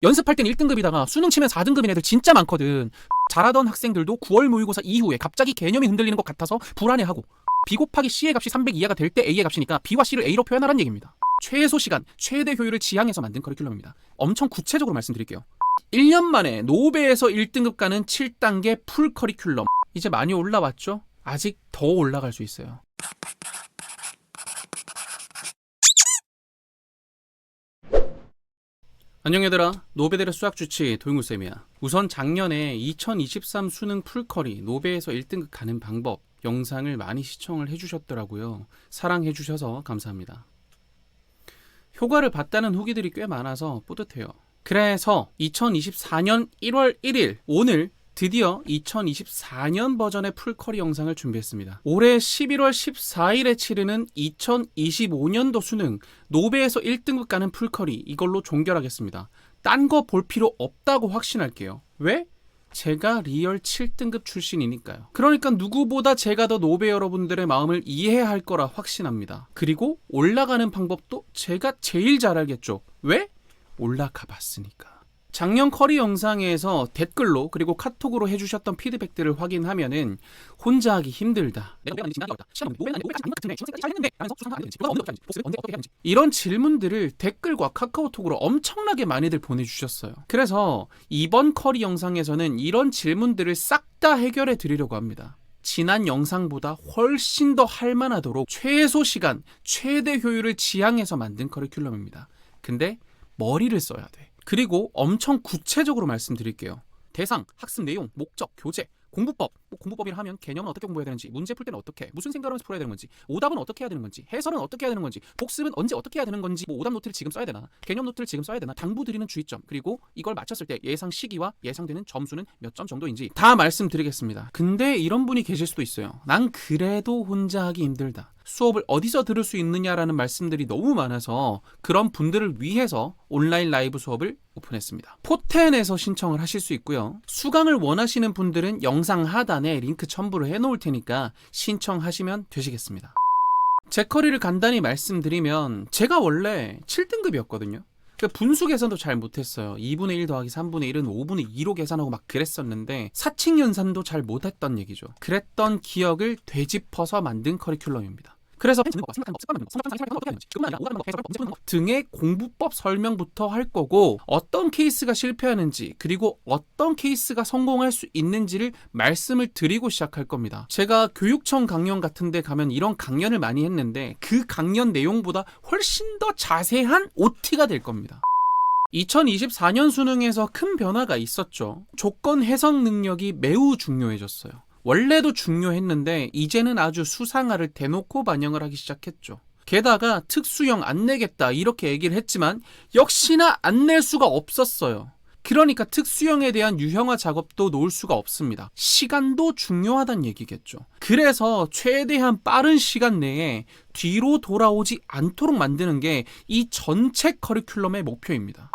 연습할 땐 1등급이다가 수능 치면 4등급인 애들 진짜 많거든. 잘하던 학생들도 9월 모의고사 이후에 갑자기 개념이 흔들리는 것 같아서 불안해하고, B 곱하기 C의 값이 300 이하가 될 때 A의 값이니까 B와 C를 A로 표현하라는 얘기입니다. 최소 시간, 최대 효율을 지향해서 만든 커리큘럼입니다. 엄청 구체적으로 말씀드릴게요. 1년 만에 노베에서 1등급 가는 7단계 풀 커리큘럼. 이제 많이 올라왔죠? 아직 더 올라갈 수 있어요. 안녕 얘들아, 노베델의 수학 주치 도윤구쌤이야. 우선 작년에 2023 수능 풀커리 노베에서 1등급 가는 방법 영상을 많이 시청을 해주셨더라고요. 사랑해주셔서 감사합니다. 효과를 봤다는 후기들이 꽤 많아서 뿌듯해요. 그래서 2024년 1월 1일 오늘 드디어 2024년 버전의 풀커리 영상을 준비했습니다. 올해 11월 14일에 치르는 2025년도 수능 노베에서 1등급 가는 풀커리 이걸로 종결하겠습니다. 딴 거 볼 필요 없다고 확신할게요. 왜? 제가 리얼 7등급 출신이니까요. 그러니까 누구보다 제가 더 노베 여러분들의 마음을 이해할 거라 확신합니다. 그리고 올라가는 방법도 제가 제일 잘 알겠죠. 왜? 올라가 봤으니까. 작년 커리 영상에서 댓글로 그리고 카톡으로 해주셨던 피드백들을 확인하면은 혼자 하기 힘들다, 이런 질문들을 댓글과 카카오톡으로 엄청나게 많이들 보내주셨어요. 그래서 이번 커리 영상에서는 이런 질문들을 싹 다 해결해 드리려고 합니다. 지난 영상보다 훨씬 더 할만하도록 최소 시간, 최대 효율을 지향해서 만든 커리큘럼입니다. 근데 머리를 써야 돼. 그리고 엄청 구체적으로 말씀드릴게요. 대상, 학습 내용, 목적, 교재, 공부법. 공부법이라 하면 개념은 어떻게 공부해야 되는지, 문제 풀 때는 어떻게, 무슨 생각하면서 풀어야 되는 건지, 오답은 어떻게 해야 되는 건지, 해설은 어떻게 해야 되는 건지, 복습은 언제 어떻게 해야 되는 건지, 오답 노트를 지금 써야 되나, 개념 노트를 지금 써야 되나, 당부드리는 주의점, 그리고 이걸 맞췄을 때 예상 시기와 예상되는 점수는 몇 점 정도인지 다 말씀드리겠습니다. 근데 이런 분이 계실 수도 있어요. 난 그래도 혼자 하기 힘들다. 수업을 어디서 들을 수 있느냐라는 말씀들이 너무 많아서 그런 분들을 위해서 온라인 라이브 수업을 오픈했습니다. 포텐에서 신청을 하실 수 있고요. 수강을 원하시는 분들은 영상 하단에 링크 첨부를 해놓을 테니까 신청하시면 되시겠습니다. 제 커리를 간단히 말씀드리면 제가 원래 7등급이었거든요. 분수 계산도 잘 못했어요. 2분의 1 더하기 3분의 1은 5분의 2로 계산하고 막 그랬었는데 사칙연산도 잘 못했던 얘기죠. 그랬던 기억을 되짚어서 만든 커리큘럼입니다. 그래서 등의 공부법 설명부터 할 거고, 어떤 케이스가 실패하는지 그리고 어떤 케이스가 성공할 수 있는지를 말씀을 드리고 시작할 겁니다. 제가 교육청 강연 같은 데 가면 이런 강연을 많이 했는데 그 강연 내용보다 훨씬 더 자세한 OT가 될 겁니다. 2024년 수능에서 큰 변화가 있었죠. 조건 해석 능력이 매우 중요해졌어요. 원래도 중요했는데 이제는 아주 수상화를 대놓고 반영을 하기 시작했죠. 게다가 특수형 안 내겠다 이렇게 얘기를 했지만 역시나 안 낼 수가 없었어요. 그러니까 특수형에 대한 유형화 작업도 놓을 수가 없습니다. 시간도 중요하다는 얘기겠죠. 그래서 최대한 빠른 시간 내에 뒤로 돌아오지 않도록 만드는 게 이 전체 커리큘럼의 목표입니다.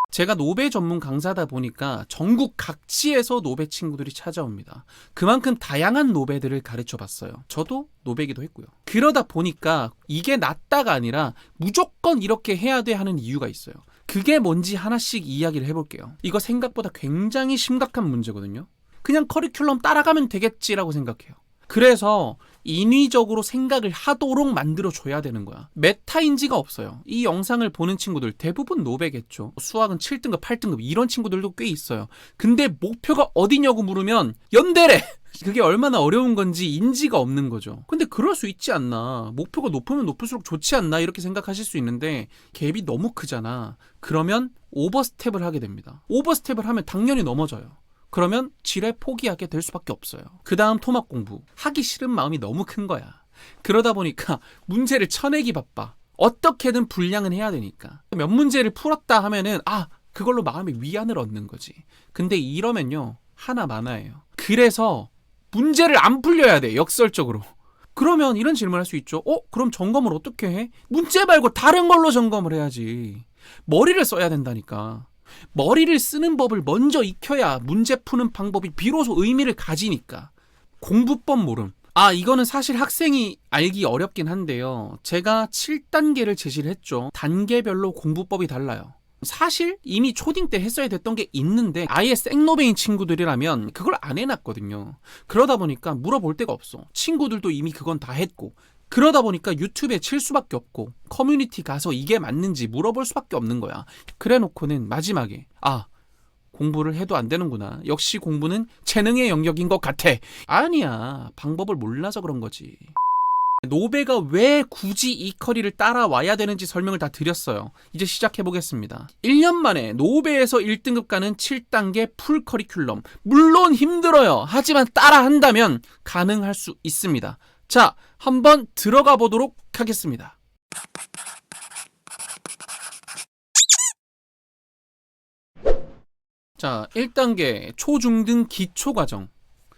제가 노베 전문 강사다 보니까 전국 각지에서 노베 친구들이 찾아옵니다. 그만큼 다양한 노베들을 가르쳐 봤어요. 저도 노베기도 했고요. 그러다 보니까 이게 낫다가 아니라 무조건 이렇게 해야 돼 하는 이유가 있어요. 그게 뭔지 하나씩 이야기를 해볼게요. 이거 생각보다 굉장히 심각한 문제거든요. 그냥 커리큘럼 따라가면 되겠지라고 생각해요. 그래서 인위적으로 생각을 하도록 만들어줘야 되는 거야. 메타인지가 없어요. 이 영상을 보는 친구들 대부분 노베겠죠. 수학은 7등급, 8등급 이런 친구들도 꽤 있어요. 근데 목표가 어디냐고 물으면 연대래! 그게 얼마나 어려운 건지 인지가 없는 거죠. 근데 그럴 수 있지 않나. 목표가 높으면 높을수록 좋지 않나 이렇게 생각하실 수 있는데 갭이 너무 크잖아. 그러면 오버스텝을 하게 됩니다. 오버스텝을 하면 당연히 넘어져요. 그러면 지레 포기하게 될 수밖에 없어요. 그 다음 토막 공부. 하기 싫은 마음이 너무 큰 거야. 그러다 보니까 문제를 쳐내기 바빠. 어떻게든 분량은 해야 되니까. 몇 문제를 풀었다 하면은 그걸로 마음의 위안을 얻는 거지. 근데 이러면요 하나 많아요. 그래서 문제를 안 풀려야 돼. 역설적으로. 그러면 이런 질문을 할 수 있죠. 그럼 점검을 어떻게 해? 문제 말고 다른 걸로 점검을 해야지. 머리를 써야 된다니까. 머리를 쓰는 법을 먼저 익혀야 문제 푸는 방법이 비로소 의미를 가지니까. 공부법 모름. 이거는 사실 학생이 알기 어렵긴 한데요. 제가 7단계를 제시를 했죠. 단계별로 공부법이 달라요. 사실 이미 초딩 때 했어야 됐던 게 있는데 아예 생노베인 친구들이라면 그걸 안 해놨거든요. 그러다 보니까 물어볼 데가 없어. 친구들도 이미 그건 다 했고, 그러다 보니까 유튜브에 칠 수밖에 없고 커뮤니티 가서 이게 맞는지 물어볼 수밖에 없는 거야. 그래 놓고는 마지막에 공부를 해도 안 되는구나. 역시 공부는 재능의 영역인 것 같아. 아니야. 방법을 몰라서 그런 거지. 노베가 왜 굳이 이 커리를 따라와야 되는지 설명을 다 드렸어요. 이제 시작해보겠습니다. 1년 만에 노베에서 1등급 가는 7단계 풀 커리큘럼. 물론 힘들어요. 하지만 따라한다면 가능할 수 있습니다. 자, 한번 들어가 보도록 하겠습니다. 자, 1단계 초중등 기초과정.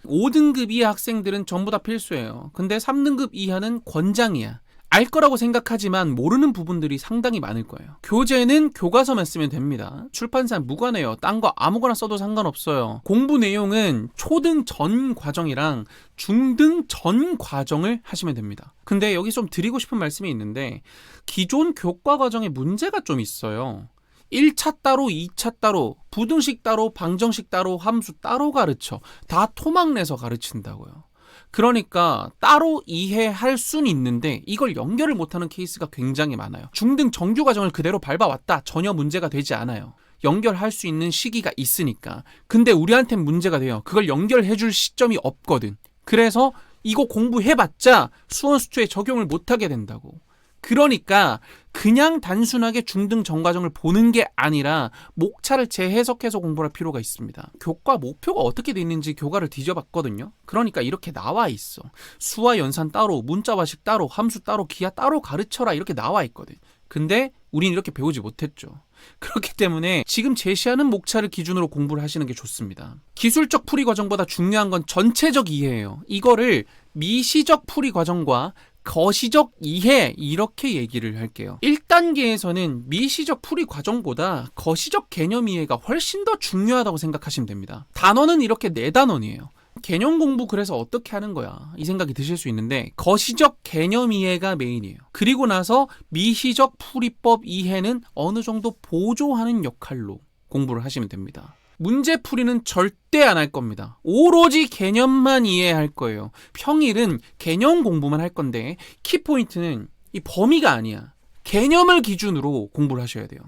5등급 이하 학생들은 전부 다 필수예요. 근데 3등급 이하는 권장이야. 알 거라고 생각하지만 모르는 부분들이 상당히 많을 거예요. 교재는 교과서만 쓰면 됩니다. 출판사 무관해요. 딴 거 아무거나 써도 상관없어요. 공부 내용은 초등 전 과정이랑 중등 전 과정을 하시면 됩니다. 근데 여기 좀 드리고 싶은 말씀이 있는데 기존 교과 과정에 문제가 좀 있어요. 1차 따로, 2차 따로, 부등식 따로, 방정식 따로, 함수 따로 가르쳐. 다 토막 내서 가르친다고요. 그러니까 따로 이해할 수는 있는데 이걸 연결을 못하는 케이스가 굉장히 많아요. 중등 정규 과정을 그대로 밟아왔다. 전혀 문제가 되지 않아요. 연결할 수 있는 시기가 있으니까. 근데 우리한텐 문제가 돼요. 그걸 연결해줄 시점이 없거든. 그래서 이거 공부해봤자 수원 수투에 적용을 못하게 된다고. 그러니까 그냥 단순하게 중등 전과정을 보는 게 아니라 목차를 재해석해서 공부할 필요가 있습니다. 교과 목표가 어떻게 돼 있는지 교과를 뒤져봤거든요. 그러니까 이렇게 나와 있어. 수와 연산 따로, 문자와식 따로, 함수 따로, 기하 따로 가르쳐라 이렇게 나와 있거든. 근데 우린 이렇게 배우지 못했죠. 그렇기 때문에 지금 제시하는 목차를 기준으로 공부를 하시는 게 좋습니다. 기술적 풀이 과정보다 중요한 건 전체적 이해예요. 이거를 미시적 풀이 과정과 거시적 이해 이렇게 얘기를 할게요. 1단계에서는 미시적 풀이 과정보다 거시적 개념 이해가 훨씬 더 중요하다고 생각하시면 됩니다. 단원은 이렇게 4단원이에요. 개념 공부 그래서 어떻게 하는 거야? 이 생각이 드실 수 있는데 거시적 개념 이해가 메인이에요. 그리고 나서 미시적 풀이법 이해는 어느 정도 보조하는 역할로 공부를 하시면 됩니다. 문제풀이는 절대 안 할 겁니다. 오로지 개념만 이해할 거예요. 평일은 개념 공부만 할 건데 키포인트는 이 범위가 아니야. 개념을 기준으로 공부를 하셔야 돼요.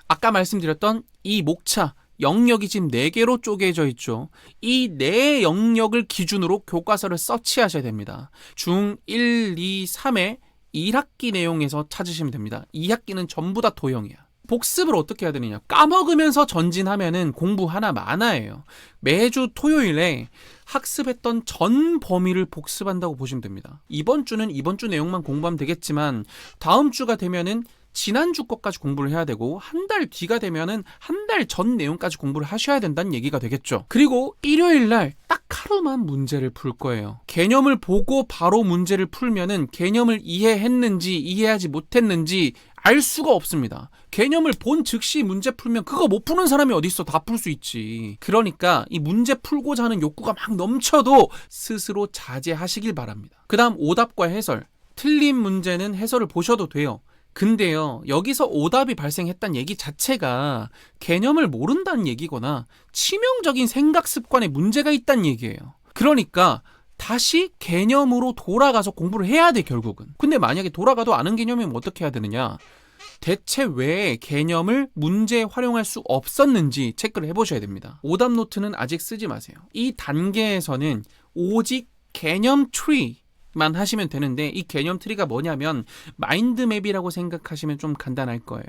아까 말씀드렸던 이 목차 영역이 지금 4개로 쪼개져 있죠. 이 4 영역을 기준으로 교과서를 서치하셔야 됩니다. 중 1, 2, 3의 1학기 내용에서 찾으시면 됩니다. 2학기는 전부 다 도형이야. 복습을 어떻게 해야 되느냐? 까먹으면서 전진하면은 공부 하나 많아요. 매주 토요일에 학습했던 전 범위를 복습한다고 보시면 됩니다. 이번 주는 이번 주 내용만 공부하면 되겠지만 다음 주가 되면은 지난주 것까지 공부를 해야 되고 한 달 뒤가 되면은 한 달 전 내용까지 공부를 하셔야 된다는 얘기가 되겠죠. 그리고 일요일 날 딱 하루만 문제를 풀 거예요. 개념을 보고 바로 문제를 풀면은 개념을 이해했는지 이해하지 못했는지 알 수가 없습니다. 개념을 본 즉시 문제 풀면 그거 못 푸는 사람이 어디 있어. 다 풀 수 있지. 그러니까 이 문제 풀고자 하는 욕구가 막 넘쳐도 스스로 자제하시길 바랍니다. 그 다음 오답과 해설. 틀린 문제는 해설을 보셔도 돼요. 근데요, 여기서 오답이 발생했다는 얘기 자체가 개념을 모른다는 얘기거나 치명적인 생각 습관에 문제가 있다는 얘기예요. 그러니까 다시 개념으로 돌아가서 공부를 해야 돼, 결국은. 근데 만약에 돌아가도 아는 개념이면 어떻게 해야 되느냐? 대체 왜 개념을 문제에 활용할 수 없었는지 체크를 해보셔야 됩니다. 오답 노트는 아직 쓰지 마세요. 이 단계에서는 오직 개념 트리만 하시면 되는데 이 개념 트리가 뭐냐면 마인드맵이라고 생각하시면 좀 간단할 거예요.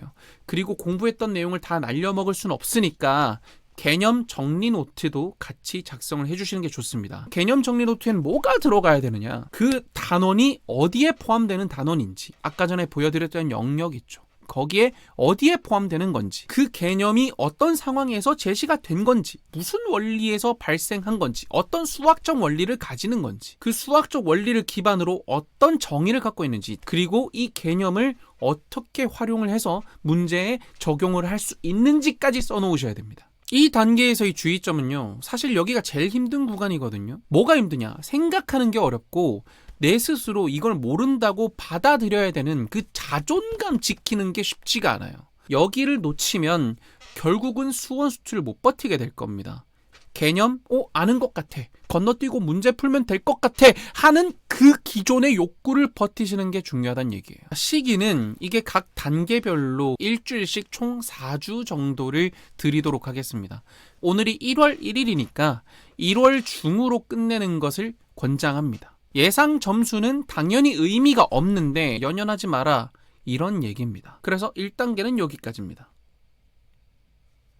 그리고 공부했던 내용을 다 날려먹을 수는 없으니까 개념 정리 노트도 같이 작성을 해주시는 게 좋습니다. 개념 정리 노트에는 뭐가 들어가야 되느냐? 그 단원이 어디에 포함되는 단원인지, 아까 전에 보여드렸던 영역 있죠. 거기에 어디에 포함되는 건지, 그 개념이 어떤 상황에서 제시가 된 건지, 무슨 원리에서 발생한 건지, 어떤 수학적 원리를 가지는 건지, 그 수학적 원리를 기반으로 어떤 정의를 갖고 있는지, 그리고 이 개념을 어떻게 활용을 해서 문제에 적용을 할 수 있는지까지 써놓으셔야 됩니다. 이 단계에서의 주의점은요, 사실 여기가 제일 힘든 구간이거든요. 뭐가 힘드냐? 생각하는 게 어렵고 내 스스로 이걸 모른다고 받아들여야 되는 그 자존감 지키는 게 쉽지가 않아요. 여기를 놓치면 결국은 수원 수투를 못 버티게 될 겁니다. 개념? 아는 것 같아. 건너뛰고 문제 풀면 될 것 같아. 하는 그 기존의 욕구를 버티시는 게 중요하다는 얘기예요. 시기는 이게 각 단계별로 일주일씩 총 4주 정도를 드리도록 하겠습니다. 오늘이 1월 1일이니까 1월 중으로 끝내는 것을 권장합니다. 예상 점수는 당연히 의미가 없는데 연연하지 마라. 이런 얘기입니다. 그래서 1단계는 여기까지입니다.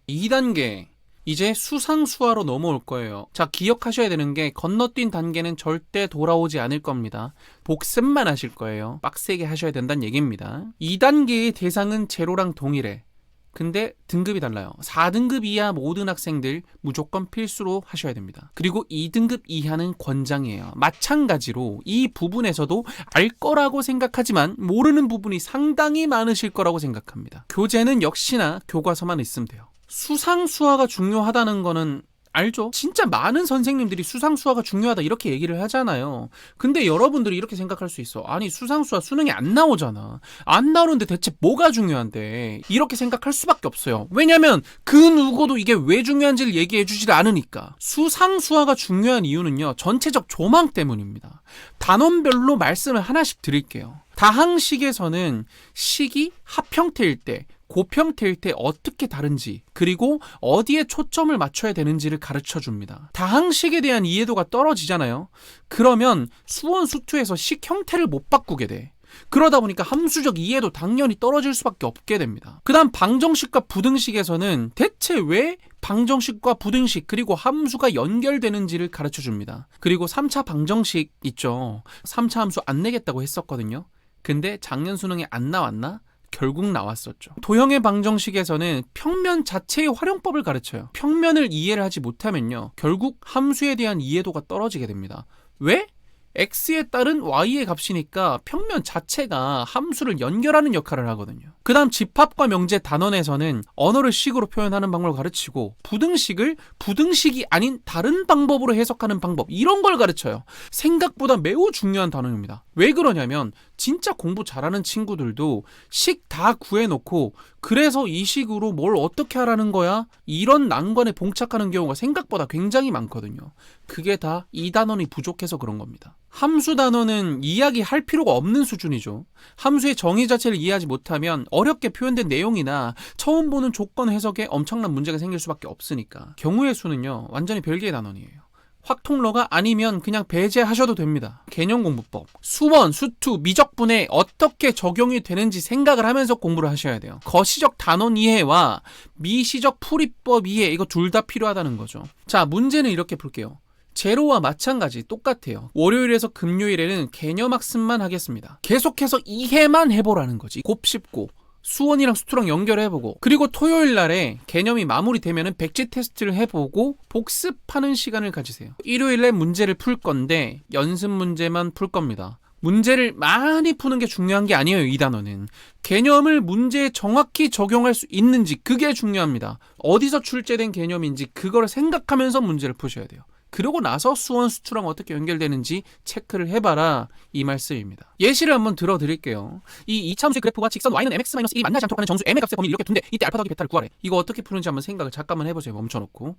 2단계. 이제 수상수화로 넘어올 거예요. 자, 기억하셔야 되는 게 건너뛴 단계는 절대 돌아오지 않을 겁니다. 복습만 하실 거예요. 빡세게 하셔야 된다는 얘기입니다. 2단계의 대상은 제로랑 동일해. 근데 등급이 달라요. 4등급 이하 모든 학생들 무조건 필수로 하셔야 됩니다. 그리고 2등급 이하는 권장이에요. 마찬가지로 이 부분에서도 알 거라고 생각하지만 모르는 부분이 상당히 많으실 거라고 생각합니다. 교재는 역시나 교과서만 있으면 돼요. 수상수화가 중요하다는 거는 알죠? 진짜 많은 선생님들이 수상수화가 중요하다 이렇게 얘기를 하잖아요. 근데 여러분들이 이렇게 생각할 수 있어. 아니 수상수화 수능에 안 나오잖아. 안 나오는데 대체 뭐가 중요한데? 이렇게 생각할 수밖에 없어요. 왜냐면 그 누구도 이게 왜 중요한지를 얘기해 주질 않으니까. 수상수화가 중요한 이유는요. 전체적 조망 때문입니다. 단원별로 말씀을 하나씩 드릴게요. 다항식에서는 식이 합형태일 때 고평태일 때 어떻게 다른지 그리고 어디에 초점을 맞춰야 되는지를 가르쳐 줍니다. 다항식에 대한 이해도가 떨어지잖아요. 그러면 수원 수투에서 식 형태를 못 바꾸게 돼. 그러다 보니까 함수적 이해도 당연히 떨어질 수밖에 없게 됩니다. 그 다음 방정식과 부등식에서는 대체 왜 방정식과 부등식 그리고 함수가 연결되는지를 가르쳐 줍니다. 그리고 3차 방정식 있죠. 3차 함수 안 내겠다고 했었거든요. 근데 작년 수능에 안 나왔나? 결국 나왔었죠. 도형의 방정식에서는 평면 자체의 활용법을 가르쳐요. 평면을 이해를 하지 못하면요. 결국 함수에 대한 이해도가 떨어지게 됩니다. 왜? x에 따른 y의 값이니까 평면 자체가 함수를 연결하는 역할을 하거든요. 그 다음 집합과 명제 단원에서는 언어를 식으로 표현하는 방법을 가르치고 부등식을 부등식이 아닌 다른 방법으로 해석하는 방법 이런 걸 가르쳐요. 생각보다 매우 중요한 단원입니다. 왜 그러냐면 진짜 공부 잘하는 친구들도 식 다 구해놓고 그래서 이 식으로 뭘 어떻게 하라는 거야? 이런 난관에 봉착하는 경우가 생각보다 굉장히 많거든요. 그게 다 이 단원이 부족해서 그런 겁니다. 함수 단원은 이야기할 필요가 없는 수준이죠. 함수의 정의 자체를 이해하지 못하면 어렵게 표현된 내용이나 처음 보는 조건 해석에 엄청난 문제가 생길 수밖에 없으니까. 경우의 수는요. 완전히 별개의 단원이에요. 확통러가 아니면 그냥 배제하셔도 됩니다. 개념공부법, 수원, 수투, 미적분에 어떻게 적용이 되는지 생각을 하면서 공부를 하셔야 돼요. 거시적 단원 이해와 미시적 풀이법 이해 이거 둘 다 필요하다는 거죠. 자, 문제는 이렇게 볼게요. 제로와 마찬가지 똑같아요. 월요일에서 금요일에는 개념학습만 하겠습니다. 계속해서 이해만 해보라는 거지. 곱씹고 수원이랑 수투랑 연결해보고 그리고 토요일 날에 개념이 마무리되면 백지 테스트를 해보고 복습하는 시간을 가지세요. 일요일에 문제를 풀 건데 연습 문제만 풀 겁니다. 문제를 많이 푸는 게 중요한 게 아니에요. 이 단어는 개념을 문제에 정확히 적용할 수 있는지 그게 중요합니다. 어디서 출제된 개념인지 그걸 생각하면서 문제를 푸셔야 돼요. 그러고 나서 수원 수투랑 어떻게 연결되는지 체크를 해봐라 이 말씀입니다. 예시를 한번 들어드릴게요. 이 이차함수의 그래프와 직선 y는 mx-1이 만나지 않도록 하는 정수 m의 값의 범위를 이렇게 둔대. 이때 알파 더하기 베타를 구하래. 이거 어떻게 푸는지 한번 생각을 잠깐만 해보세요. 멈춰놓고.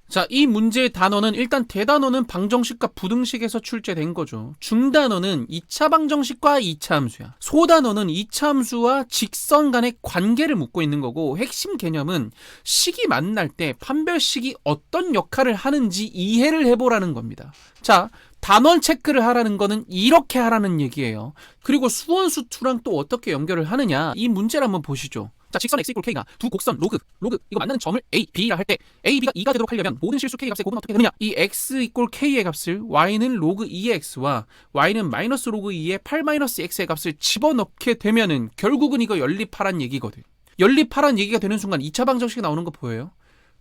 자, 이 문제의 단어는 일단 대단어는 방정식과 부등식에서 출제된 거죠. 중단어는 2차 방정식과 2차 함수야. 소단어는 2차 함수와 직선 간의 관계를 묻고 있는 거고 핵심 개념은 식이 만날 때 판별식이 어떤 역할을 하는지 이해를 해보라는 겁니다. 자, 단원 체크를 하라는 거는 이렇게 하라는 얘기예요. 그리고 수원 수투랑 또 어떻게 연결을 하느냐 이 문제를 한번 보시죠. 자, 직선 x = k가 두 곡선 로그 이거 만나는 점을 a, b라 할 때 a, b가 2가 되도록 하려면 모든 실수 k 값의 곱은 어떻게 되느냐? 이 x = k의 값을 y는 로그 2의 x와 y는 마이너스 로그 2의 8-x의 값을 집어넣게 되면은 결국은 이거 연립하란 얘기거든. 연립하란 얘기가 되는 순간 2차 방정식이 나오는 거 보여요?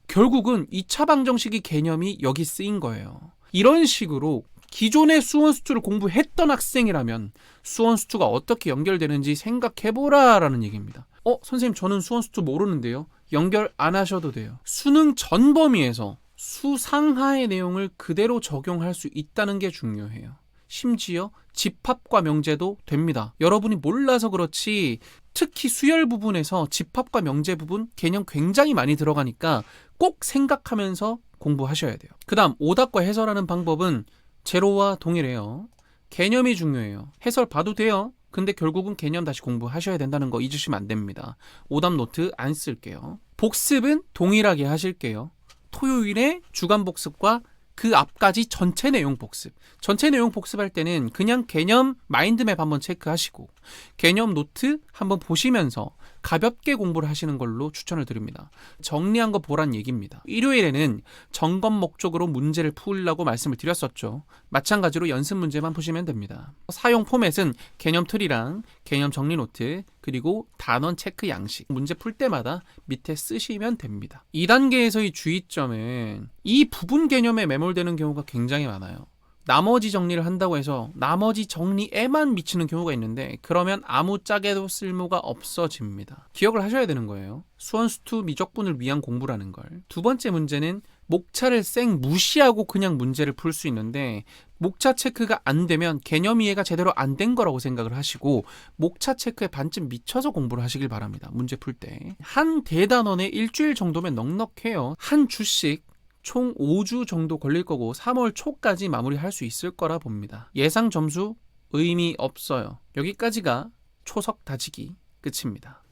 결국은 2차 방정식의 개념이 여기 쓰인 거예요. 이런 식으로 기존의 수원 수투를 공부했던 학생이라면 수원 수투가 어떻게 연결되는지 생각해보라라는 얘기입니다. 선생님 저는 수원 수투 모르는데요. 연결 안 하셔도 돼요. 수능 전 범위에서 수상하의 내용을 그대로 적용할 수 있다는 게 중요해요. 심지어 집합과 명제도 됩니다. 여러분이 몰라서 그렇지 특히 수열 부분에서 집합과 명제 부분 개념 굉장히 많이 들어가니까 꼭 생각하면서 공부하셔야 돼요. 그 다음 오답과 해설하는 방법은 제로와 동일해요. 개념이 중요해요. 해설 봐도 돼요. 근데 결국은 개념 다시 공부하셔야 된다는 거 잊으시면 안 됩니다. 오답 노트 안 쓸게요. 복습은 동일하게 하실게요. 토요일에 주간 복습과 그 앞까지 전체 내용 복습. 전체 내용 복습할 때는 그냥 개념 마인드맵 한번 체크하시고 개념 노트 한번 보시면서 가볍게 공부를 하시는 걸로 추천을 드립니다. 정리한 거 보란 얘기입니다. 일요일에는 점검 목적으로 문제를 풀려고 말씀을 드렸었죠. 마찬가지로 연습 문제만 푸시면 됩니다. 사용 포맷은 개념 틀이랑 개념 정리 노트 그리고 단원 체크 양식 문제 풀 때마다 밑에 쓰시면 됩니다. 2단계에서의 주의점은 이 부분 개념에 매몰되는 경우가 굉장히 많아요. 나머지 정리를 한다고 해서 나머지 정리에만 미치는 경우가 있는데 그러면 아무짝에도 쓸모가 없어집니다. 기억을 하셔야 되는 거예요. 수원수투 미적분을 위한 공부라는 걸. 두 번째 문제는 목차를 쌩 무시하고 그냥 문제를 풀 수 있는데 목차 체크가 안 되면 개념 이해가 제대로 안 된 거라고 생각을 하시고 목차 체크에 반쯤 미쳐서 공부를 하시길 바랍니다. 문제 풀 때. 한 대단원에 일주일 정도면 넉넉해요. 한 주씩 총 5주 정도 걸릴 거고 3월 초까지 마무리할 수 있을 거라 봅니다. 예상 점수 의미 없어요. 여기까지가 초석 다지기 끝입니다.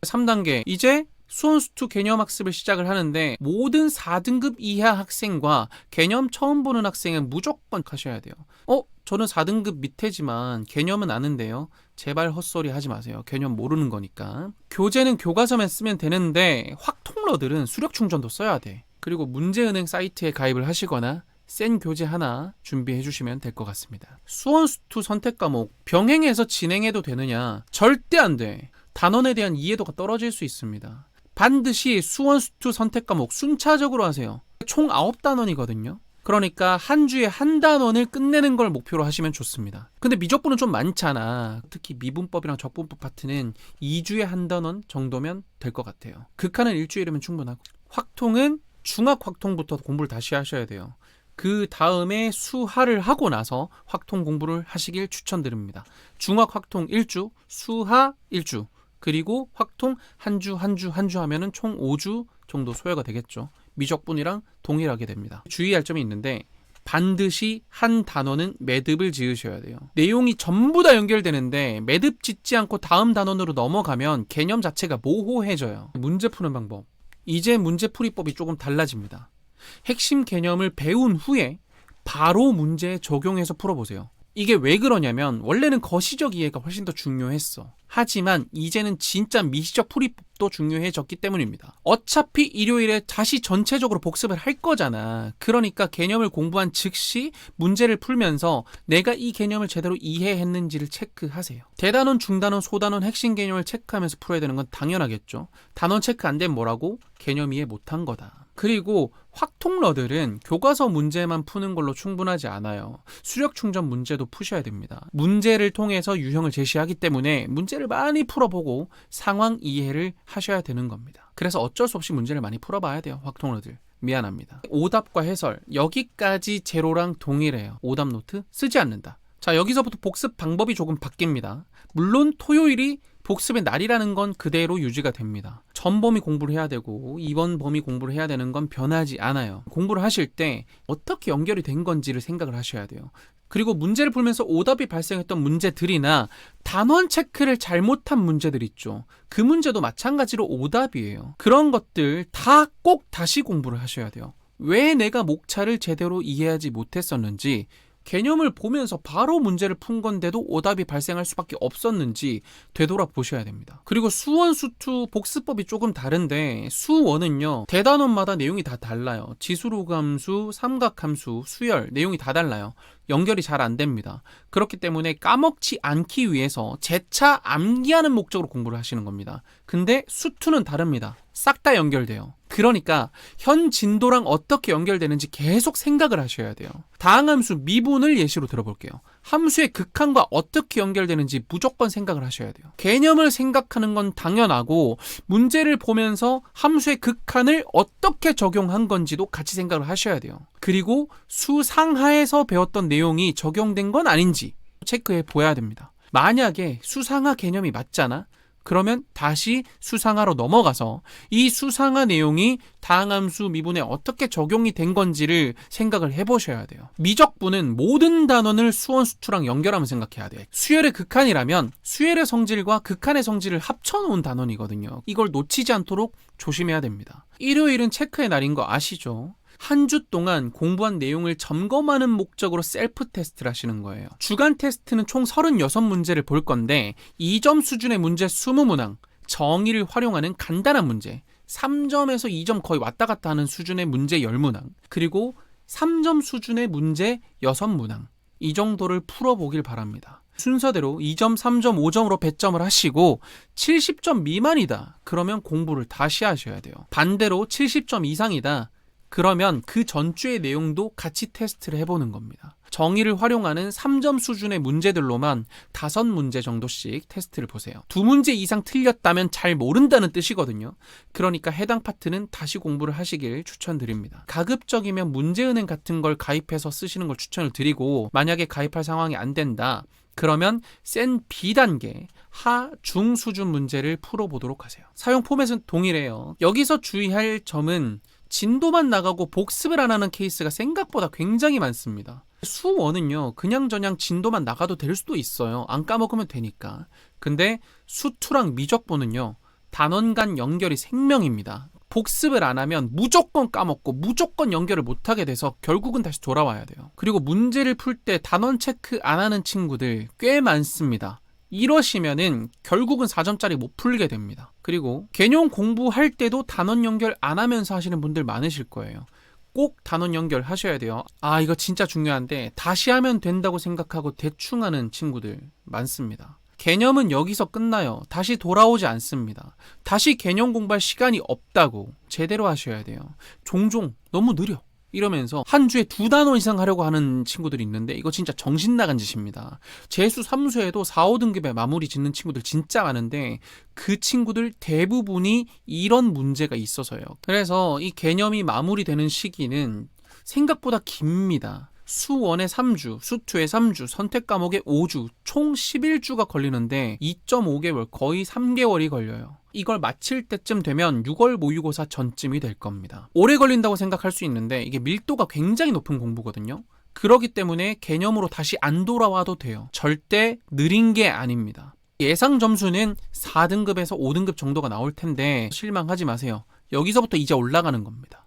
3단계 이제 수원수투 개념학습을 시작을 하는데 모든 4등급 이하 학생과 개념 처음 보는 학생은 무조건 하셔야 돼요. 저는 4등급 밑에지만 개념은 아는데요. 제발 헛소리 하지 마세요. 개념 모르는 거니까. 교재는 교과서만 쓰면 되는데 확통러들은 수력 충전도 써야 돼. 그리고 문제은행 사이트에 가입을 하시거나 센 교재 하나 준비해 주시면 될 것 같습니다. 수원수투 선택 과목 병행해서 진행해도 되느냐? 절대 안 돼. 단원에 대한 이해도가 떨어질 수 있습니다. 반드시 수원수투 선택 과목 순차적으로 하세요. 총 9단원이거든요. 그러니까 한 주에 한 단원을 끝내는 걸 목표로 하시면 좋습니다. 근데 미적분은 좀 많잖아. 특히 미분법이랑 적분법 파트는 2주에 한 단원 정도면 될 것 같아요. 극한은 일주일이면 충분하고. 확통은 중학 확통부터 공부를 다시 하셔야 돼요. 그 다음에 수하를 하고 나서 확통 공부를 하시길 추천드립니다. 중학 확통 1주, 수하 1주, 그리고 확통 한 주 하면은 총 5주 정도 소요가 되겠죠. 미적분이랑 동일하게 됩니다. 주의할 점이 있는데 반드시 한 단원은 매듭을 지으셔야 돼요. 내용이 전부 다 연결되는데 매듭 짓지 않고 다음 단원으로 넘어가면 개념 자체가 모호해져요. 문제 푸는 방법. 이제 문제풀이법이 조금 달라집니다. 핵심 개념을 배운 후에 바로 문제에 적용해서 풀어보세요. 이게 왜 그러냐면 원래는 거시적 이해가 훨씬 더 중요했어. 하지만 이제는 진짜 미시적 풀이법도 중요해졌기 때문입니다. 어차피 일요일에 다시 전체적으로 복습을 할 거잖아. 그러니까 개념을 공부한 즉시 문제를 풀면서 내가 이 개념을 제대로 이해했는지를 체크하세요. 대단원, 중단원, 소단원 핵심 개념을 체크하면서 풀어야 되는 건 당연하겠죠. 단원 체크 안 되면 뭐라고? 개념 이해 못한 거다. 그리고 확통러들은 교과서 문제만 푸는 걸로 충분하지 않아요. 수력 충전 문제도 푸셔야 됩니다. 문제를 통해서 유형을 제시하기 때문에 문제를 많이 풀어보고 상황 이해를 하셔야 되는 겁니다. 그래서 어쩔 수 없이 문제를 많이 풀어봐야 돼요. 확통러들. 미안합니다. 오답과 해설 여기까지 제로랑 동일해요. 오답 노트 쓰지 않는다. 자, 여기서부터 복습 방법이 조금 바뀝니다. 물론 토요일이 복습의 날이라는 건 그대로 유지가 됩니다. 전 범위 공부를 해야 되고 이번 범위 공부를 해야 되는 건 변하지 않아요. 공부를 하실 때 어떻게 연결이 된 건지를 생각을 하셔야 돼요. 그리고 문제를 풀면서 오답이 발생했던 문제들이나 단원 체크를 잘못한 문제들 있죠. 그 문제도 마찬가지로 오답이에요. 그런 것들 다 꼭 다시 공부를 하셔야 돼요. 왜 내가 목차를 제대로 이해하지 못했었는지, 개념을 보면서 바로 문제를 푼 건데도 오답이 발생할 수밖에 없었는지 되돌아보셔야 됩니다. 그리고 수원, 수투 복습법이 조금 다른데 수원은요 대단원마다 내용이 다 달라요. 지수로감수, 삼각함수, 수열 내용이 다 달라요. 연결이 잘 안 됩니다. 그렇기 때문에 까먹지 않기 위해서 재차 암기하는 목적으로 공부를 하시는 겁니다. 근데 수투는 다릅니다. 싹 다 연결돼요. 그러니까 현 진도랑 어떻게 연결되는지 계속 생각을 하셔야 돼요. 다항함수 미분을 예시로 들어볼게요. 함수의 극한과 어떻게 연결되는지 무조건 생각을 하셔야 돼요. 개념을 생각하는 건 당연하고 문제를 보면서 함수의 극한을 어떻게 적용한 건지도 같이 생각을 하셔야 돼요. 그리고 수상하에서 배웠던 내용이 적용된 건 아닌지 체크해 보아야 됩니다. 만약에 수상하 개념이 맞잖아? 그러면 다시 수상하로 넘어가서 이 수상하 내용이 다항함수 미분에 어떻게 적용이 된 건지를 생각을 해보셔야 돼요. 미적분은 모든 단원을 수원 수투랑 연결하면 생각해야 돼요. 수열의 극한이라면 수열의 성질과 극한의 성질을 합쳐놓은 단원이거든요. 이걸 놓치지 않도록 조심해야 됩니다. 일요일은 체크의 날인 거 아시죠? 한 주 동안 공부한 내용을 점검하는 목적으로 셀프 테스트를 하시는 거예요. 주간 테스트는 총 36문제를 볼 건데 2점 수준의 문제 20문항, 정의를 활용하는 간단한 문제, 3점에서 2점 거의 왔다 갔다 하는 수준의 문제 10문항, 그리고 3점 수준의 문제 6문항, 이 정도를 풀어보길 바랍니다. 순서대로 2점, 3점, 5점으로 배점을 하시고 70점 미만이다. 그러면 공부를 다시 하셔야 돼요. 반대로 70점 이상이다. 그러면 그 전주의 내용도 같이 테스트를 해보는 겁니다. 정의를 활용하는 3점 수준의 문제들로만 5문제 정도씩 테스트를 보세요. 2문제 이상 틀렸다면 잘 모른다는 뜻이거든요. 그러니까 해당 파트는 다시 공부를 하시길 추천드립니다. 가급적이면 문제은행 같은 걸 가입해서 쓰시는 걸 추천을 드리고, 만약에 가입할 상황이 안 된다. 그러면 센 B단계 하, 중 수준 문제를 풀어보도록 하세요. 사용 포맷은 동일해요. 여기서 주의할 점은 진도만 나가고 복습을 안 하는 케이스가 생각보다 굉장히 많습니다. 수1은요, 그냥저냥 진도만 나가도 될 수도 있어요. 안 까먹으면 되니까. 근데 수2랑 미적분은요, 단원 간 연결이 생명입니다. 복습을 안 하면 무조건 까먹고 무조건 연결을 못하게 돼서 결국은 다시 돌아와야 돼요. 그리고 문제를 풀 때 단원 체크 안 하는 친구들 꽤 많습니다. 이러시면은 결국은 4점짜리 못 풀게 됩니다. 그리고 개념 공부할 때도 단원 연결 안 하면서 하시는 분들 많으실 거예요. 꼭 단원 연결 하셔야 돼요. 아, 이거 진짜 중요한데 다시 하면 된다고 생각하고 대충 하는 친구들 많습니다. 개념은 여기서 끝나요. 다시 돌아오지 않습니다. 다시 개념 공부할 시간이 없다고 제대로 하셔야 돼요. 종종 너무 느려 이러면서 한 주에 2단원 이상 하려고 하는 친구들이 있는데 이거 진짜 정신 나간 짓입니다. 재수 3수에도 4, 5등급에 마무리 짓는 친구들 진짜 많은데 그 친구들 대부분이 이런 문제가 있어서요. 그래서 이 개념이 마무리되는 시기는 생각보다 깁니다. 수1에 3주, 수2에 3주, 선택 과목에 5주, 총 11주가 걸리는데 2.5개월, 거의 3개월이 걸려요. 이걸 마칠 때쯤 되면 6월 모의고사 전쯤이 될 겁니다. 오래 걸린다고 생각할 수 있는데 이게 밀도가 굉장히 높은 공부거든요. 그렇기 때문에 개념으로 다시 안 돌아와도 돼요. 절대 느린 게 아닙니다. 예상 점수는 4등급에서 5등급 정도가 나올 텐데 실망하지 마세요. 여기서부터 이제 올라가는 겁니다.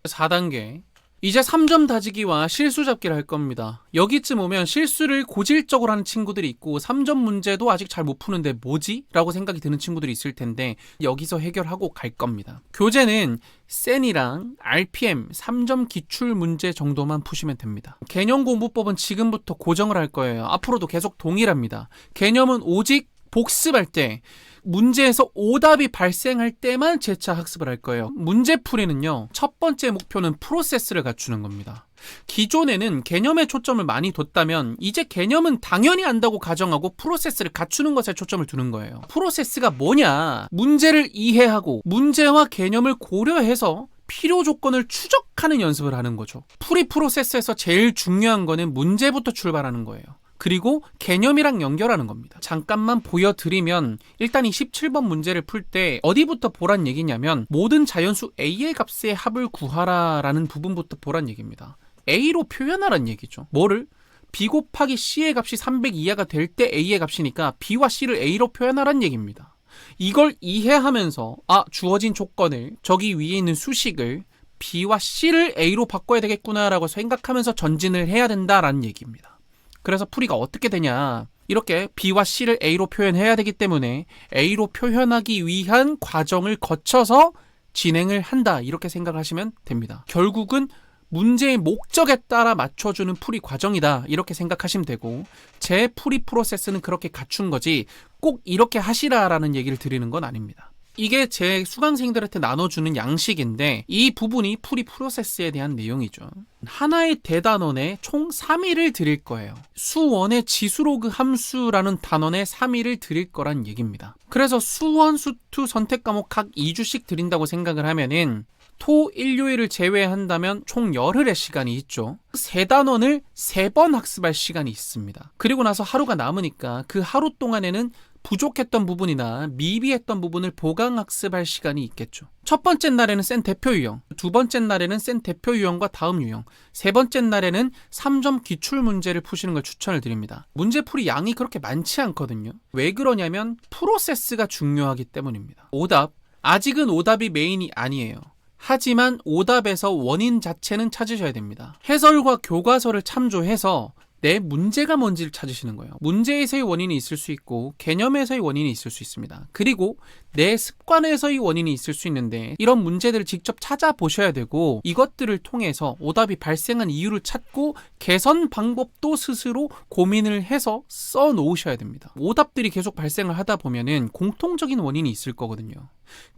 4단계. 이제 3점 다지기와 실수 잡기를 할 겁니다. 여기쯤 오면 실수를 고질적으로 하는 친구들이 있고 3점 문제도 아직 잘 못 푸는데 뭐지? 라고 생각이 드는 친구들이 있을 텐데 여기서 해결하고 갈 겁니다. 교재는 센이랑 RPM 3점 기출 문제 정도만 푸시면 됩니다. 개념 공부법은 지금부터 고정을 할 거예요. 앞으로도 계속 동일합니다. 개념은 오직 복습할 때, 문제에서 오답이 발생할 때만 재차 학습을 할 거예요. 문제풀이는요, 첫 번째 목표는 프로세스를 갖추는 겁니다. 기존에는 개념에 초점을 많이 뒀다면 이제 개념은 당연히 안다고 가정하고 프로세스를 갖추는 것에 초점을 두는 거예요. 프로세스가 뭐냐? 문제를 이해하고 문제와 개념을 고려해서 필요 조건을 추적하는 연습을 하는 거죠. 풀이 프로세스에서 제일 중요한 거는 문제부터 출발하는 거예요. 그리고 개념이랑 연결하는 겁니다. 잠깐만 보여드리면 일단 이 17번 문제를 풀 때 어디부터 보란 얘기냐면 모든 자연수 A의 값의 합을 구하라 라는 부분부터 보란 얘기입니다. A로 표현하란 얘기죠. 뭐를? B 곱하기 C의 값이 300 이하가 될 때 A의 값이니까 B와 C를 A로 표현하란 얘기입니다. 이걸 이해하면서 주어진 조건을, 저기 위에 있는 수식을 B와 C를 A로 바꿔야 되겠구나라고 생각하면서 전진을 해야 된다라는 얘기입니다. 그래서 풀이가 어떻게 되냐, 이렇게 B와 C를 A로 표현해야 되기 때문에 A로 표현하기 위한 과정을 거쳐서 진행을 한다, 이렇게 생각하시면 됩니다. 결국은 문제의 목적에 따라 맞춰주는 풀이 과정이다, 이렇게 생각하시면 되고, 제 풀이 프로세스는 그렇게 갖춘 거지 꼭 이렇게 하시라라는 얘기를 드리는 건 아닙니다. 이게 제 수강생들한테 나눠주는 양식인데 이 부분이 풀이 프로세스에 대한 내용이죠. 하나의 대단원에 총 3일을 드릴 거예요. 수1의 지수로그 함수라는 단원에 3일을 드릴 거란 얘기입니다. 그래서 수1, 수2 선택 과목 각 2주씩 드린다고 생각을 하면은 토, 일요일을 제외한다면 총 열흘의 시간이 있죠. 세 단원을 3번 학습할 시간이 있습니다. 그리고 나서 하루가 남으니까 그 하루 동안에는 부족했던 부분이나 미비했던 부분을 보강 학습할 시간이 있겠죠. 첫 번째 날에는 센 대표 유형, 두 번째 날에는 센 대표 유형과 다음 유형, 세 번째 날에는 3점 기출 문제를 푸시는 걸 추천을 드립니다. 문제풀이 양이 그렇게 많지 않거든요. 왜 그러냐면 프로세스가 중요하기 때문입니다. 오답, 아직은 오답이 메인이 아니에요. 하지만 오답에서 원인 자체는 찾으셔야 됩니다. 해설과 교과서를 참조해서 내 문제가 뭔지를 찾으시는 거예요. 문제에서의 원인이 있을 수 있고 개념에서의 원인이 있을 수 있습니다. 그리고 내 습관에서의 원인이 있을 수 있는데 이런 문제들을 직접 찾아보셔야 되고 이것들을 통해서 오답이 발생한 이유를 찾고 개선 방법도 스스로 고민을 해서 써놓으셔야 됩니다. 오답들이 계속 발생을 하다 보면은 공통적인 원인이 있을 거거든요.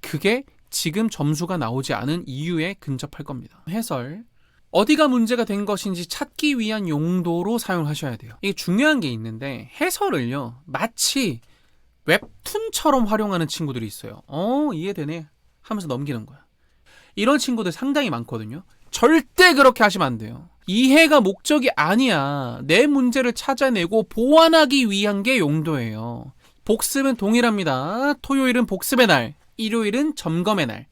그게 지금 점수가 나오지 않은 이유에 근접할 겁니다. 해설, 어디가 문제가 된 것인지 찾기 위한 용도로 사용하셔야 돼요. 이게 중요한 게 있는데 해설을요 마치 웹툰처럼 활용하는 친구들이 있어요. 이해되네 하면서 넘기는 거야. 이런 친구들 상당히 많거든요. 절대 그렇게 하시면 안 돼요. 이해가 목적이 아니야. 내 문제를 찾아내고 보완하기 위한 게 용도예요. 복습은 동일합니다. 토요일은 복습의 날, 일요일은 점검의 날.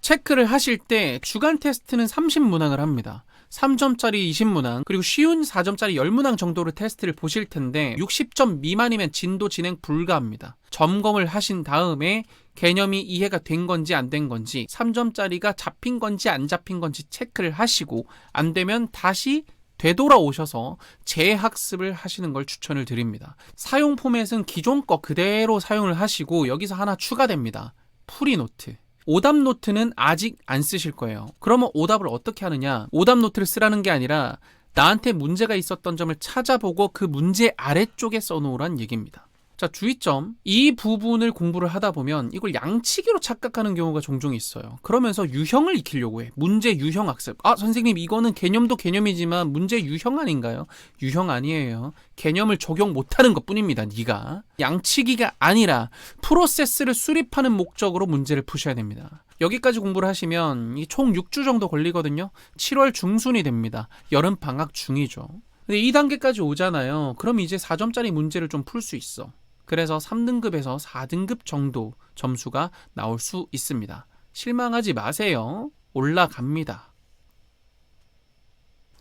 체크를 하실 때 주간 테스트는 30문항을 합니다. 3점짜리 20문항, 그리고 쉬운 4점짜리 10문항 정도로 테스트를 보실 텐데 60점 미만이면 진도 진행 불가합니다. 점검을 하신 다음에 개념이 이해가 된 건지 안 된 건지, 3점짜리가 잡힌 건지 안 잡힌 건지 체크를 하시고 안 되면 다시 되돌아오셔서 재학습을 하시는 걸 추천을 드립니다. 사용 포맷은 기존 거 그대로 사용을 하시고 여기서 하나 추가됩니다. 풀이 노트. 오답 노트는 아직 안 쓰실 거예요. 그러면 오답을 어떻게 하느냐? 오답 노트를 쓰라는 게 아니라 나한테 문제가 있었던 점을 찾아보고 그 문제 아래쪽에 써놓으란 얘기입니다. 자, 주의점. 이 부분을 공부를 하다 보면 이걸 양치기로 착각하는 경우가 종종 있어요. 그러면서 유형을 익히려고 해. 문제 유형 학습. 선생님 이거는 개념도 개념이지만 문제 유형 아닌가요? 유형 아니에요. 개념을 적용 못하는 것뿐입니다. 네가. 양치기가 아니라 프로세스를 수립하는 목적으로 문제를 푸셔야 됩니다. 여기까지 공부를 하시면 총 6주 정도 걸리거든요. 7월 중순이 됩니다. 여름 방학 중이죠. 근데 2단계까지 오잖아요. 그럼 이제 4점짜리 문제를 좀 풀 수 있어. 그래서 3등급에서 4등급 정도 점수가 나올 수 있습니다. 실망하지 마세요. 올라갑니다.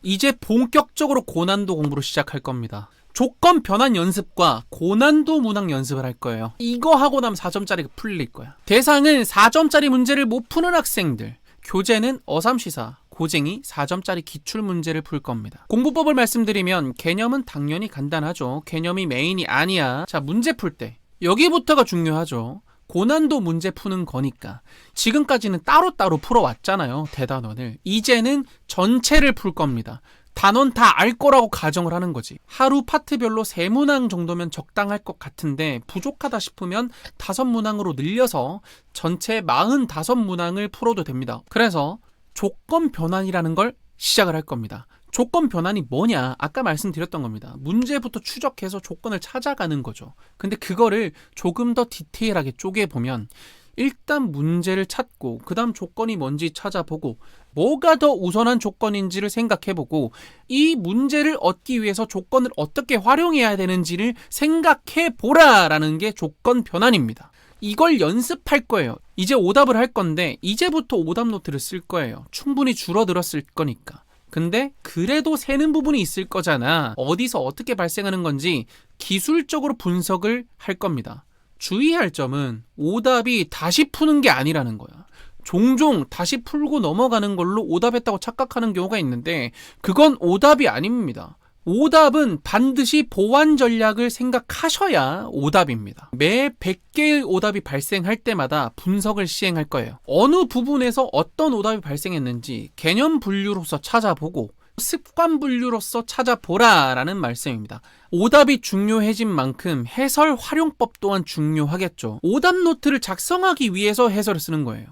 이제 본격적으로 고난도 공부를 시작할 겁니다. 조건 변환 연습과 고난도 문항 연습을 할 거예요. 이거 하고 나면 4점짜리가 풀릴 거야. 대상은 4점짜리 문제를 못 푸는 학생들, 교재는 어삼시사, 고쟁이 4점짜리 기출문제를 풀 겁니다. 공부법을 말씀드리면 개념은 당연히 간단하죠. 개념이 메인이 아니야. 자, 문제 풀 때 여기부터가 중요하죠. 고난도 문제 푸는 거니까. 지금까지는 따로따로 풀어왔잖아요. 대단원을. 이제는 전체를 풀 겁니다. 단원 다 알 거라고 가정을 하는 거지. 하루 파트별로 3문항 정도면 적당할 것 같은데 부족하다 싶으면 5문항으로 늘려서 전체 45문항을 풀어도 됩니다. 그래서 조건 변환이라는 걸 시작을 할 겁니다. 조건 변환이 뭐냐? 아까 말씀드렸던 겁니다. 문제부터 추적해서 조건을 찾아가는 거죠. 근데 그거를 조금 더 디테일하게 쪼개보면 일단 문제를 찾고 그 다음 조건이 뭔지 찾아보고 뭐가 더 우선한 조건인지를 생각해보고 이 문제를 얻기 위해서 조건을 어떻게 활용해야 되는지를 생각해보라라는 게 조건 변환입니다. 이걸 연습할 거예요. 이제 오답을 할 건데 이제부터 오답 노트를 쓸 거예요. 충분히 줄어들었을 거니까. 근데 그래도 새는 부분이 있을 거잖아. 어디서 어떻게 발생하는 건지 기술적으로 분석을 할 겁니다. 주의할 점은 오답이 다시 푸는 게 아니라는 거야. 종종 다시 풀고 넘어가는 걸로 오답했다고 착각하는 경우가 있는데 그건 오답이 아닙니다. 오답은 반드시 보완 전략을 생각하셔야 오답입니다. 매 100개의 오답이 발생할 때마다 분석을 시행할 거예요. 어느 부분에서 어떤 오답이 발생했는지 개념 분류로서 찾아보고 습관 분류로서 찾아보라 라는 말씀입니다. 오답이 중요해진 만큼 해설 활용법 또한 중요하겠죠. 오답 노트를 작성하기 위해서 해설을 쓰는 거예요.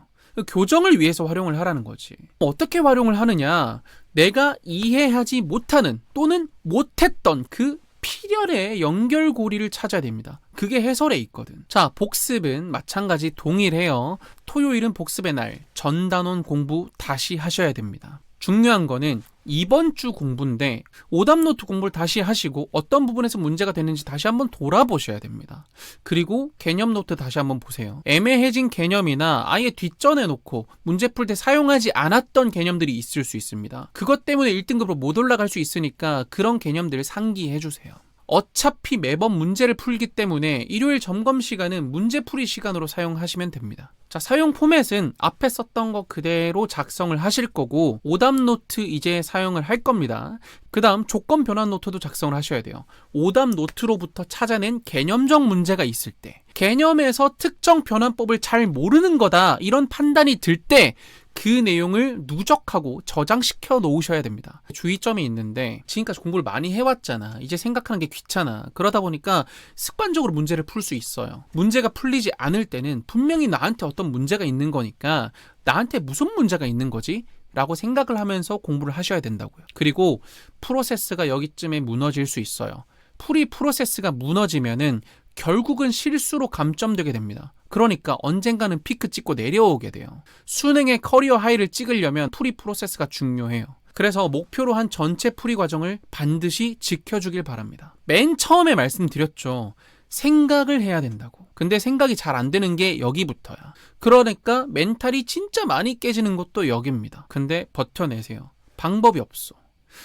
교정을 위해서 활용을 하라는 거지. 어떻게 활용을 하느냐? 내가 이해하지 못하는 또는 못했던 그 필연의 연결고리를 찾아야 됩니다. 그게 해설에 있거든. 자, 복습은 마찬가지 동일해요. 토요일은 복습의 날, 전단원 공부 다시 하셔야 됩니다. 중요한 거는 이번 주 공부인데 오답노트 공부를 다시 하시고 어떤 부분에서 문제가 되는지 다시 한번 돌아보셔야 됩니다. 그리고 개념 노트 다시 한번 보세요. 애매해진 개념이나 아예 뒷전에 놓고 문제 풀 때 사용하지 않았던 개념들이 있을 수 있습니다. 그것 때문에 1등급으로 못 올라갈 수 있으니까 그런 개념들을 상기해 주세요. 어차피 매번 문제를 풀기 때문에 일요일 점검 시간은 문제풀이 시간으로 사용하시면 됩니다. 자, 사용 포맷은 앞에 썼던 거 그대로 작성을 하실 거고 오답 노트 이제 사용을 할 겁니다. 그 다음 조건 변환 노트도 작성을 하셔야 돼요. 오답 노트로부터 찾아낸 개념적 문제가 있을 때, 개념에서 특정 변환법을 잘 모르는 거다 이런 판단이 들 때 그 내용을 누적하고 저장시켜 놓으셔야 됩니다. 주의점이 있는데 지금까지 공부를 많이 해왔잖아. 이제 생각하는 게 귀찮아. 그러다 보니까 습관적으로 문제를 풀 수 있어요. 문제가 풀리지 않을 때는 분명히 나한테 어떤 문제가 있는 거니까 나한테 무슨 문제가 있는 거지? 라고 생각을 하면서 공부를 하셔야 된다고요. 그리고 프로세스가 여기쯤에 무너질 수 있어요. 프로세스가 무너지면은 결국은 실수로 감점되게 됩니다. 그러니까 언젠가는 피크 찍고 내려오게 돼요. 수능의 커리어 하이를 찍으려면 프로세스가 중요해요. 그래서 목표로 한 전체 과정을 반드시 지켜주길 바랍니다. 맨 처음에 말씀드렸죠. 생각을 해야 된다고. 근데 생각이 잘 안 되는 게 여기부터야. 그러니까 멘탈이 진짜 많이 깨지는 것도 여기입니다. 근데 버텨내세요. 방법이 없어.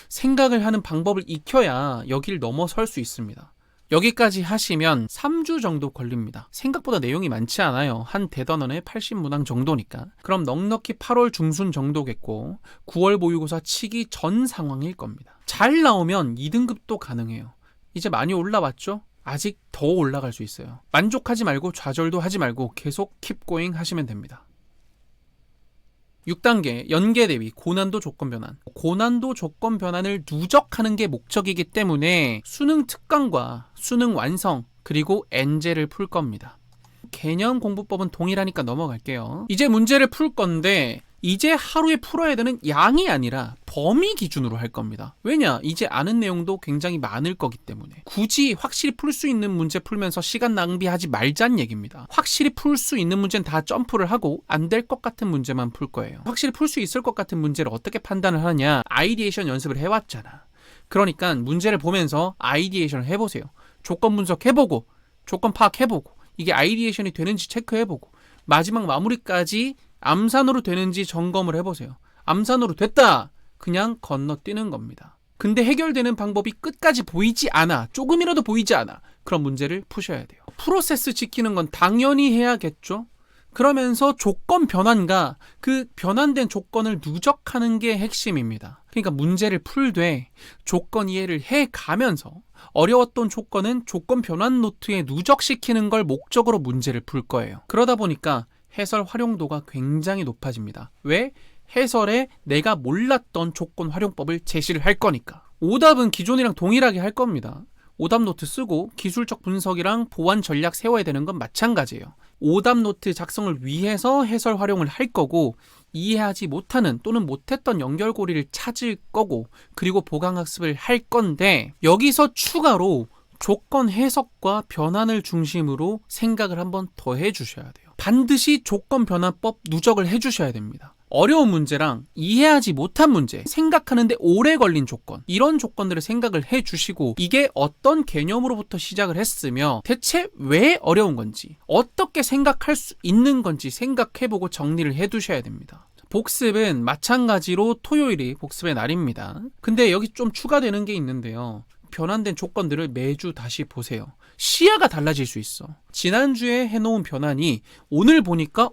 생각을 하는 방법을 익혀야 여길 넘어설 수 있습니다. 여기까지 하시면 3주 정도 걸립니다. 생각보다 내용이 많지 않아요. 한 대단원에 80문항 정도니까. 그럼 넉넉히 8월 중순 정도겠고 9월 모의고사 치기 전 상황일 겁니다. 잘 나오면 2등급도 가능해요. 이제 많이 올라왔죠? 아직 더 올라갈 수 있어요. 만족하지 말고 좌절도 하지 말고 계속 keep going 하시면 됩니다. 6단계 연계 대비 고난도 조건 변환. 고난도 조건 변환을 누적하는 게 목적이기 때문에 수능 특강과 수능 완성 그리고 엔제를 풀 겁니다. 개념 공부법은 동일하니까 넘어갈게요. 이제 문제를 풀 건데 이제 하루에 풀어야 되는 양이 아니라 범위 기준으로 할 겁니다. 왜냐? 이제 아는 내용도 굉장히 많을 거기 때문에 굳이 확실히 풀 수 있는 문제 풀면서 시간 낭비하지 말자는 얘기입니다. 확실히 풀 수 있는 문제는 다 점프를 하고 안 될 것 같은 문제만 풀 거예요. 확실히 풀 수 있을 것 같은 문제를 어떻게 판단을 하냐? 아이디에이션 연습을 해왔잖아. 그러니까 문제를 보면서 아이디에이션을 해보세요. 조건 분석해보고 조건 파악해보고 이게 아이디에이션이 되는지 체크해보고 마지막 마무리까지 암산으로 되는지 점검을 해보세요. 암산으로 됐다! 그냥 건너뛰는 겁니다. 근데 해결되는 방법이 끝까지 보이지 않아. 조금이라도 보이지 않아. 그런 문제를 푸셔야 돼요. 프로세스 지키는 건 당연히 해야겠죠? 그러면서 조건 변환과 그 변환된 조건을 누적하는 게 핵심입니다. 그러니까 문제를 풀되 조건 이해를 해가면서 어려웠던 조건은 조건 변환 노트에 누적시키는 걸 목적으로 문제를 풀 거예요. 그러다 보니까 해설 활용도가 굉장히 높아집니다. 왜? 해설에 내가 몰랐던 조건 활용법을 제시를 할 거니까. 오답은 기존이랑 동일하게 할 겁니다. 오답 노트 쓰고 기술적 분석이랑 보완 전략 세워야 되는 건 마찬가지예요. 오답 노트 작성을 위해서 해설 활용을 할 거고 이해하지 못하는 또는 못했던 연결고리를 찾을 거고 그리고 보강학습을 할 건데 여기서 추가로 조건 해석과 변환을 중심으로 생각을 한번 더 해주셔야 돼요. 반드시 조건 변환법 누적을 해주셔야 됩니다. 어려운 문제랑 이해하지 못한 문제, 생각하는데 오래 걸린 조건, 이런 조건들을 생각을 해주시고 이게 어떤 개념으로부터 시작을 했으며 대체 왜 어려운 건지, 어떻게 생각할 수 있는 건지 생각해보고 정리를 해두셔야 됩니다. 복습은 마찬가지로 토요일이 복습의 날입니다. 근데 여기 좀 추가되는 게 있는데요. 변환된 조건들을 매주 다시 보세요. 시야가 달라질 수 있어. 지난주에 해놓은 변환이 오늘 보니까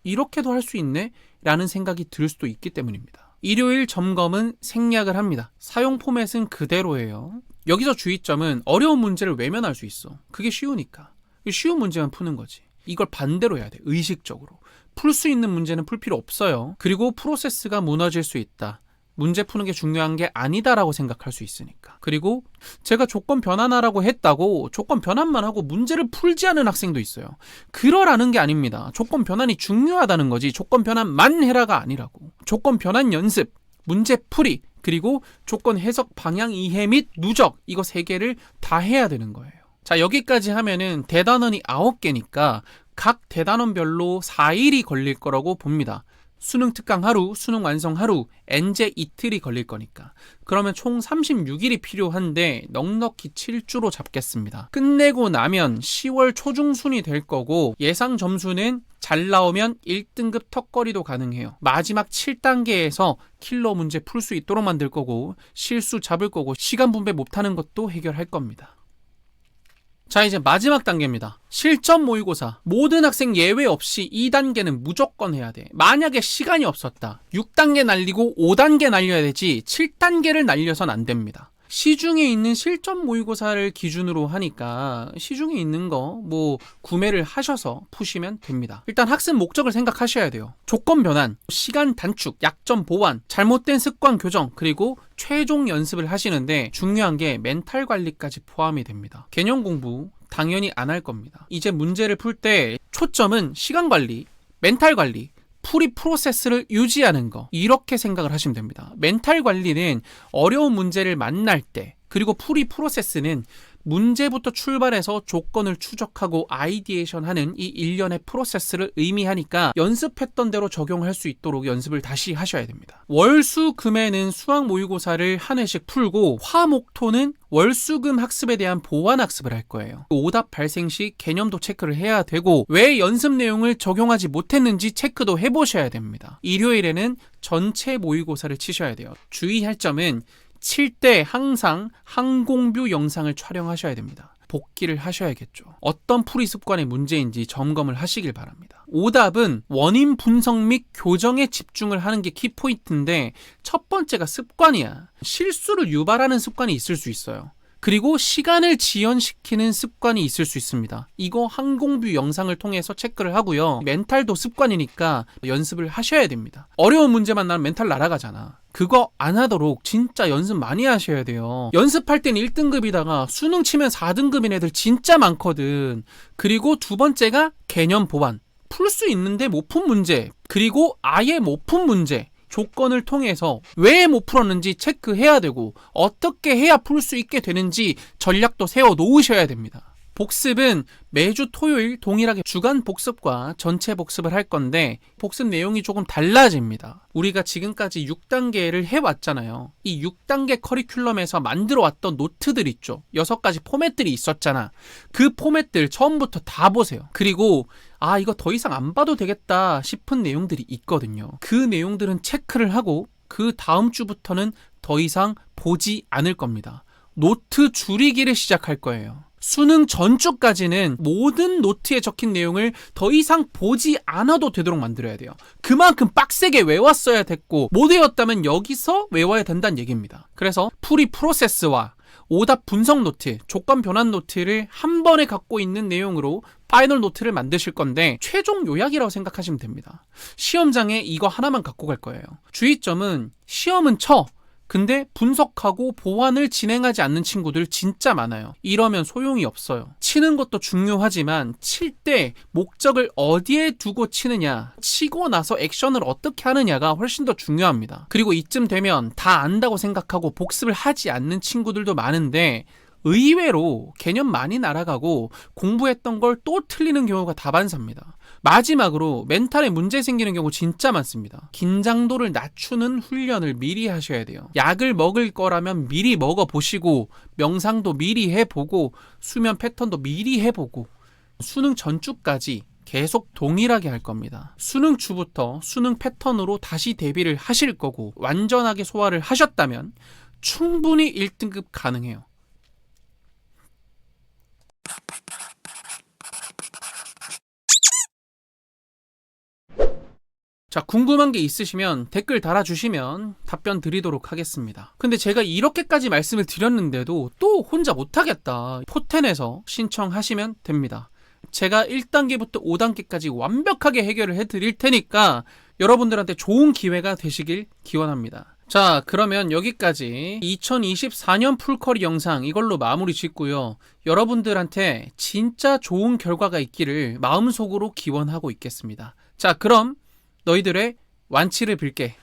이렇게도 할 수 있네? 라는 생각이 들 수도 있기 때문입니다. 일요일 점검은 생략을 합니다. 사용 포맷은 그대로예요. 여기서 주의점은 어려운 문제를 외면할 수 있어. 그게 쉬우니까. 쉬운 문제만 푸는 거지. 이걸 반대로 해야 돼. 의식적으로. 풀 수 있는 문제는 풀 필요 없어요. 그리고 프로세스가 무너질 수 있다. 문제 푸는 게 중요한 게 아니다라고 생각할 수 있으니까. 그리고 제가 조건 변환하라고 했다고 조건 변환만 하고 문제를 풀지 않은 학생도 있어요. 그러라는 게 아닙니다. 조건 변환이 중요하다는 거지 조건 변환만 해라가 아니라고. 조건 변환 연습, 문제 풀이, 그리고 조건 해석 방향 이해 및 누적, 이거 3개를 다 해야 되는 거예요. 자, 여기까지 하면은 대단원이 9개니까 각 대단원별로 4일이 걸릴 거라고 봅니다. 수능 특강 하루, 수능 완성 하루, 엔제 이틀이 걸릴 거니까. 그러면 총 36일이 필요한데 넉넉히 7주로 잡겠습니다. 끝내고 나면 10월 초중순이 될 거고 예상 점수는 잘 나오면 1등급 턱걸이도 가능해요. 마지막 7단계에서 킬러 문제 풀 수 있도록 만들 거고 실수 잡을 거고 시간 분배 못하는 것도 해결할 겁니다. 자, 이제 마지막 단계입니다. 실전 모의고사. 모든 학생 예외 없이 2단계는 무조건 해야 돼. 만약에 시간이 없었다. 6단계 날리고 5단계 날려야 되지 7단계를 날려선 안 됩니다. 시중에 있는 실전 모의고사를 기준으로 하니까 시중에 있는 거 뭐 구매를 하셔서 푸시면 됩니다. 일단 학습 목적을 생각하셔야 돼요. 조건 변환, 시간 단축, 약점 보완, 잘못된 습관 교정, 그리고 최종 연습을 하시는데 중요한 게 멘탈 관리까지 포함이 됩니다. 개념 공부 당연히 안 할 겁니다. 이제 문제를 풀 때 초점은 시간 관리, 멘탈 관리, 풀이 프로세스를 유지하는 거, 이렇게 생각을 하시면 됩니다. 멘탈 관리는 어려운 문제를 만날 때, 그리고 풀이 프로세스는 문제부터 출발해서 조건을 추적하고 아이디에이션하는 이 일련의 프로세스를 의미하니까 연습했던 대로 적용할 수 있도록 연습을 다시 하셔야 됩니다. 월, 수, 금에는 수학 모의고사를 한 회씩 풀고 화, 목, 토는 월, 수, 금 학습에 대한 보완 학습을 할 거예요. 오답 발생 시 개념도 체크를 해야 되고 왜 연습 내용을 적용하지 못했는지 체크도 해보셔야 됩니다. 일요일에는 전체 모의고사를 치셔야 돼요. 주의할 점은 칠 때 항상 항공뷰 영상을 촬영하셔야 됩니다. 복기를 하셔야겠죠. 어떤 풀이 습관의 문제인지 점검을 하시길 바랍니다. 오답은 원인 분석 및 교정에 집중을 하는 게 키포인트인데 첫 번째가 습관이야. 실수를 유발하는 습관이 있을 수 있어요. 그리고 시간을 지연시키는 습관이 있을 수 있습니다. 이거 항공뷰 영상을 통해서 체크를 하고요. 멘탈도 습관이니까 연습을 하셔야 됩니다. 어려운 문제만 나면 멘탈 날아가잖아. 그거 안 하도록 진짜 연습 많이 하셔야 돼요. 연습할 땐 1등급이다가 수능 치면 4등급인 애들 진짜 많거든. 그리고 두 번째가 개념 보완. 풀 수 있는데 못 푼 문제, 그리고 아예 못 푼 문제, 조건을 통해서 왜 못 풀었는지 체크해야 되고 어떻게 해야 풀 수 있게 되는지 전략도 세워 놓으셔야 됩니다. 복습은 매주 토요일 동일하게 주간 복습과 전체 복습을 할 건데 복습 내용이 조금 달라집니다. 우리가 지금까지 6단계를 해왔잖아요. 이 6단계 커리큘럼에서 만들어왔던 노트들 있죠. 6가지 포맷들이 있었잖아. 그 포맷들 처음부터 다 보세요. 그리고 이거 더 이상 안 봐도 되겠다 싶은 내용들이 있거든요. 그 내용들은 체크를 하고 그 다음 주부터는 더 이상 보지 않을 겁니다. 노트 줄이기를 시작할 거예요. 수능 전주까지는 모든 노트에 적힌 내용을 더 이상 보지 않아도 되도록 만들어야 돼요. 그만큼 빡세게 외웠어야 됐고 못 외웠다면 여기서 외워야 된다는 얘기입니다. 그래서 풀이 프로세스와 오답 분석 노트, 조건 변환 노트를 한 번에 갖고 있는 내용으로 파이널 노트를 만드실 건데 최종 요약이라고 생각하시면 됩니다. 시험장에 이거 하나만 갖고 갈 거예요. 주의점은 시험은 쳐. 근데 분석하고 보완을 진행하지 않는 친구들 진짜 많아요. 이러면 소용이 없어요. 치는 것도 중요하지만 칠 때 목적을 어디에 두고 치느냐, 치고 나서 액션을 어떻게 하느냐가 훨씬 더 중요합니다. 그리고 이쯤 되면 다 안다고 생각하고 복습을 하지 않는 친구들도 많은데 의외로 개념 많이 날아가고 공부했던 걸 또 틀리는 경우가 다반사입니다. 마지막으로 멘탈에 문제 생기는 경우 진짜 많습니다. 긴장도를 낮추는 훈련을 미리 하셔야 돼요. 약을 먹을 거라면 미리 먹어보시고 명상도 미리 해보고 수면 패턴도 미리 해보고 수능 전주까지 계속 동일하게 할 겁니다. 수능 주부터 수능 패턴으로 다시 대비를 하실 거고 완전하게 소화를 하셨다면 충분히 1등급 가능해요. 자, 궁금한 게 있으시면 댓글 달아주시면 답변 드리도록 하겠습니다. 근데 제가 이렇게까지 말씀을 드렸는데도 또 혼자 못하겠다. 포텐에서 신청하시면 됩니다. 제가 1단계부터 5단계까지 완벽하게 해결을 해드릴 테니까 여러분들한테 좋은 기회가 되시길 기원합니다. 자, 그러면 여기까지 2024년 풀커리 영상 이걸로 마무리 짓고요. 여러분들한테 진짜 좋은 결과가 있기를 마음속으로 기원하고 있겠습니다. 자, 그럼 너희들의 완치를 빌게.